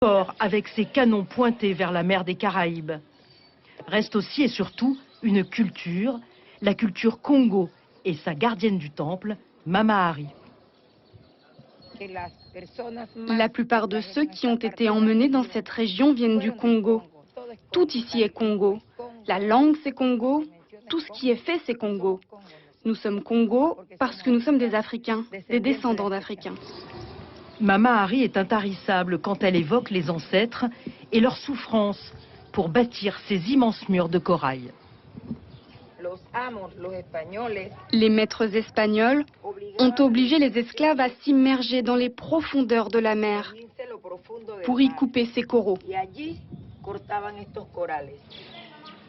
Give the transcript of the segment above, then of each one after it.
Port avec ses canons pointés vers la mer des Caraïbes. Reste aussi et surtout une culture, la culture Congo et sa gardienne du temple, Mama Hari. La plupart de ceux qui ont été emmenés dans cette région viennent du Congo. Tout ici est Congo. La langue c'est Congo, tout ce qui est fait c'est Congo. Nous sommes Congo parce que nous sommes des Africains, des descendants d'Africains. Mama Hari est intarissable quand elle évoque les ancêtres et leurs souffrances pour bâtir ces immenses murs de corail. Les maîtres espagnols ont obligé les esclaves à s'immerger dans les profondeurs de la mer pour y couper ces coraux.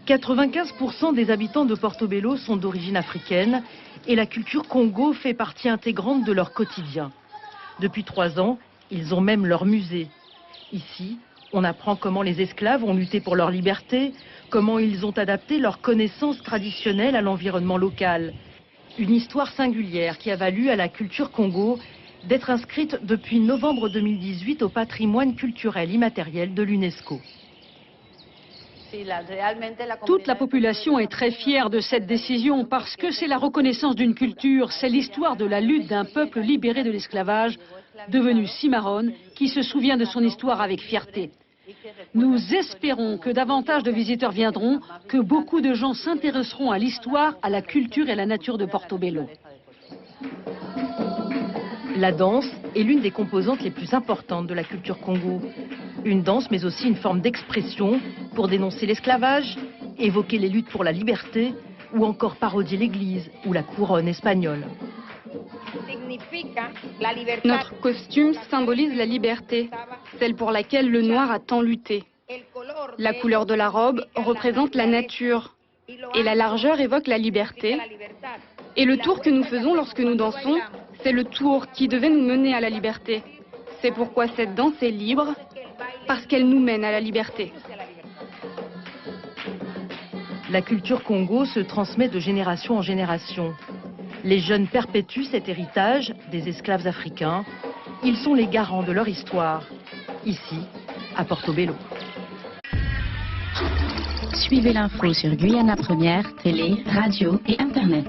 95% des habitants de Portobello sont d'origine africaine et la culture Congo fait partie intégrante de leur quotidien. Depuis 3 ans, ils ont même leur musée. Ici, on apprend comment les esclaves ont lutté pour leur liberté, comment ils ont adapté leurs connaissances traditionnelles à l'environnement local. Une histoire singulière qui a valu à la culture Congo d'être inscrite depuis novembre 2018 au patrimoine culturel immatériel de l'UNESCO. Toute la population est très fière de cette décision parce que c'est la reconnaissance d'une culture, c'est l'histoire de la lutte d'un peuple libéré de l'esclavage, devenu cimarron, qui se souvient de son histoire avec fierté. Nous espérons que davantage de visiteurs viendront, que beaucoup de gens s'intéresseront à l'histoire, à la culture et à la nature de Portobello. La danse est l'une des composantes les plus importantes de la culture Congo. Une danse, mais aussi une forme d'expression pour dénoncer l'esclavage, évoquer les luttes pour la liberté ou encore parodier l'église ou la couronne espagnole. Notre costume symbolise la liberté, celle pour laquelle le noir a tant lutté. La couleur de la robe représente la nature et la largeur évoque la liberté. Et le tour que nous faisons lorsque nous dansons, c'est le tour qui devait nous mener à la liberté. C'est pourquoi cette danse est libre, parce qu'elle nous mène à la liberté. La culture Congo se transmet de génération en génération. Les jeunes perpétuent cet héritage des esclaves africains. Ils sont les garants de leur histoire, ici, à Portobello. Suivez l'info sur Guyana Première, télé, radio et Internet.